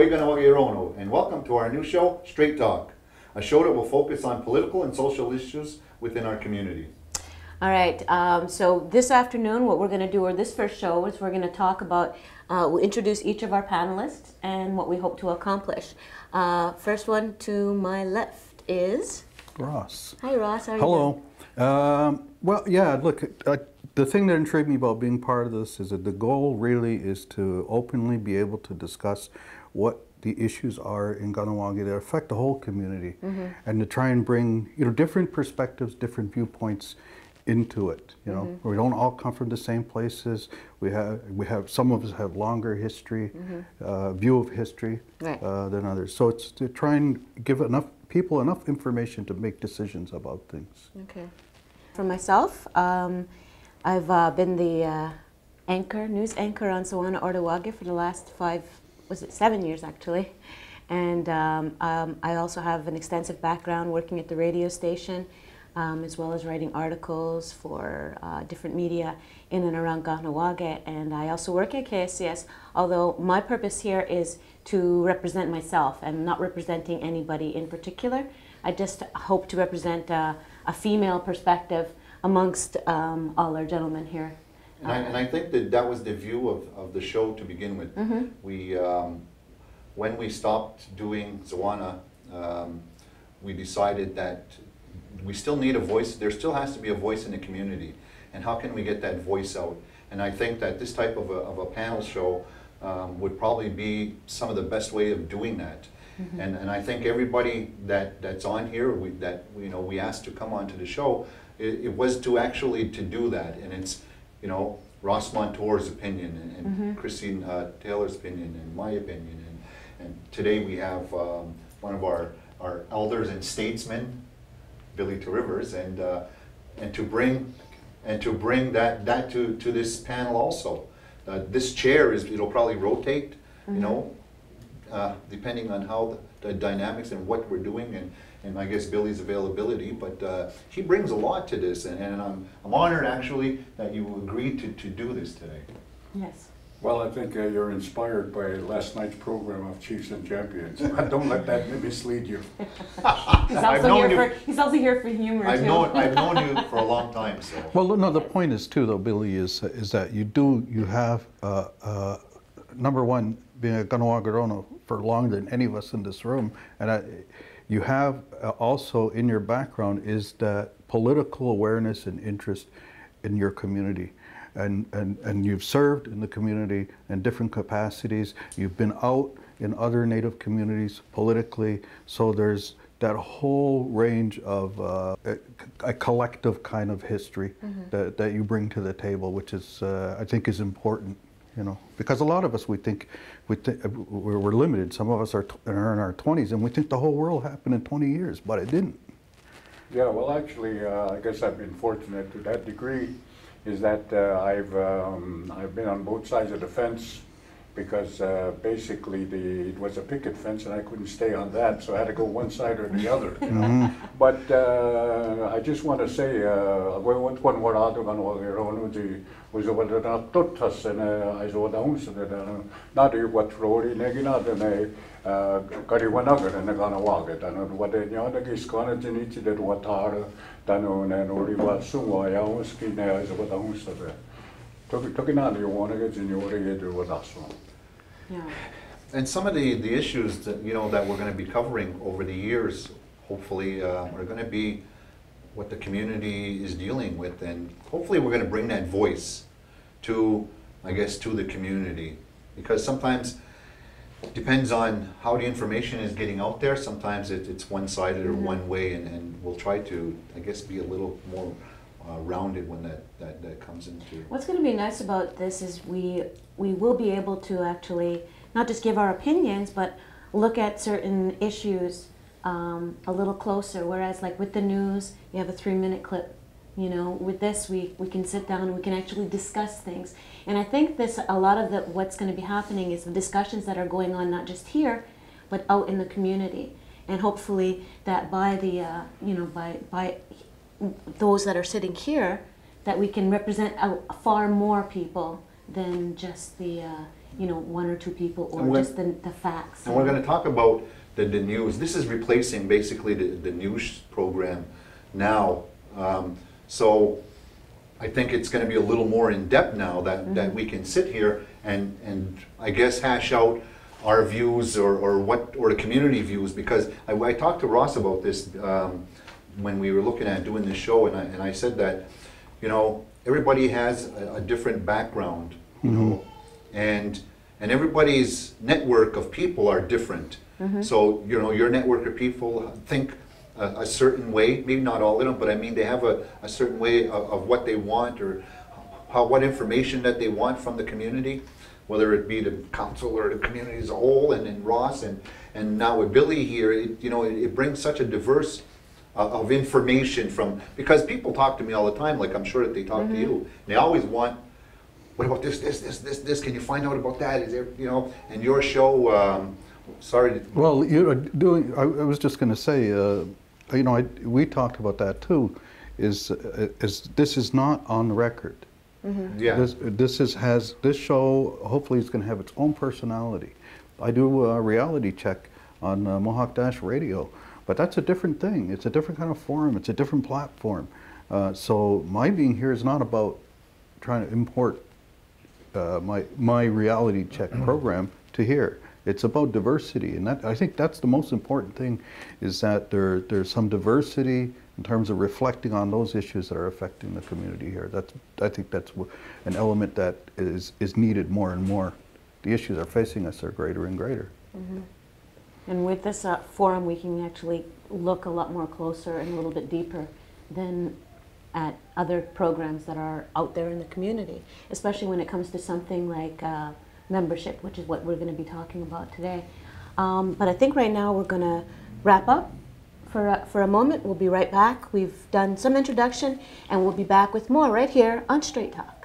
Weganawagirono, and welcome to our new show, Straight Talk, a show that will focus on political and social issues within our community. All right, so this afternoon what we're going to do, or this first show, is we're going to talk about, we'll introduce each of our panelists and what we hope to accomplish. First one to my left is... Ross. Hi Ross, how are you doing? Hello. Well, yeah, look, the thing that intrigued me about being part of this is that the goal really is to openly be able to discuss what the issues are in Kahnawake that affect the whole community, and to try and bring, different perspectives, different viewpoints into it. We don't all come from the same places. We have some of us have longer history, view of history than others. So it's to try and give enough people enough information to make decisions about things. Okay. For myself, I've been the news anchor on Sawana-Ortewage for the last 7 years actually, and I also have an extensive background working at the radio station, as well as writing articles for different media in and around Kahnawake, and I also work at KSCS, although my purpose here is to represent myself and not representing anybody in particular. I just hope to represent a female perspective amongst all our gentlemen here. And I think that was the view of the show to begin with. We, when we stopped doing Sawana, we decided that we still need a voice. There still has to be a voice in the community. And how can we get that voice out? And I think that this type of a panel show would probably be some of the best way of doing that. And I think everybody that's on here, we asked to come onto the show, it was to actually to do that. And it's, Ross Montour's opinion and Christine Taylor's opinion and my opinion. And today we have one of our elders and statesmen, Billy Rivers, and to bring that to this panel also. This chair it'll probably rotate, depending on how the dynamics and what we're doing, and I guess Billy's availability, but he brings a lot to this, and I'm honored actually that you agreed to do this today. Yes. Well, I think you're inspired by last night's program of Chiefs and Champions. Don't let that mislead you. He's also here for humor I've too. known you for a long time. So. Well, no, the point is too, though, Billy, is that you have number one, being a Kahnawake for longer than any of us in this room, and you have also in your background is that political awareness and interest in your community. And you've served in the community in different capacities. You've been out in other Native communities politically. So there's that whole range of a collective kind of history that you bring to the table, which is I think is important. Because a lot of us we think we're limited. Some of us are in our 20s, and we think the whole world happened in 20 years, but it didn't. Yeah, well, actually, I guess I've been fortunate to that degree. Is that I've been on both sides of the fence, because basically it was a picket fence and I couldn't stay on that, so I had to go one side or the other. But I just want to say, Yeah. And some of the issues that that we're going to be covering over the years, hopefully, are going to be what the community is dealing with, and hopefully we're going to bring that voice to, I guess, to the community, because sometimes it depends on how the information is getting out there. Sometimes it's one-sided or one way, and we'll try to, I guess, be a little more rounded when that comes into. What's going to be nice about this is we will be able to actually not just give our opinions, but look at certain issues a little closer. Whereas, like with the news, you have a 3-minute clip. With this, we can sit down and we can actually discuss things. And I think a lot of what's going to be happening is the discussions that are going on not just here, but out in the community. And hopefully that by the by those that are sitting here, that we can represent far more people than just the you know, one or two people or And we're- just the facts. And we're going to talk about the news. This is replacing basically the news program now. So I think it's going to be a little more in depth now that we can sit here and I guess hash out our views or the community views, because I talked to Ross about this when we were looking at doing this show, and I said that, you know, everybody has a different background, you know, and everybody's network of people are different. So, you know, your network of people think a certain way, maybe not all of them, but I mean they have a certain way of what they want or what information that they want from the community, whether it be the council or the community as a whole, and then Ross and now with Billy here, you know, it brings such a diverse of information from, because people talk to me all the time, like I'm sure that they talk to you. They always want, what about this, can you find out about that? Is there, you know, and your show, sorry. Well, you're doing, I was just going to say, you know, we talked about that too, is this is not on the record. Yeah. This show hopefully is going to have its own personality. I do a reality check on Mohawk Dash Radio, but that's a different thing. It's a different kind of forum. It's a different platform. So my being here is not about trying to import my reality check program to here. It's about diversity, and I think that's the most important thing, is that there's some diversity in terms of reflecting on those issues that are affecting the community here. I think that's an element that is needed more and more. The issues are facing us are greater and greater. And with this forum, we can actually look a lot more closer and a little bit deeper than at other programs that are out there in the community, especially when it comes to something like membership, which is what we're going to be talking about today. But I think right now we're going to wrap up for a moment. We'll be right back. We've done some introduction, and we'll be back with more right here on Straight Talk.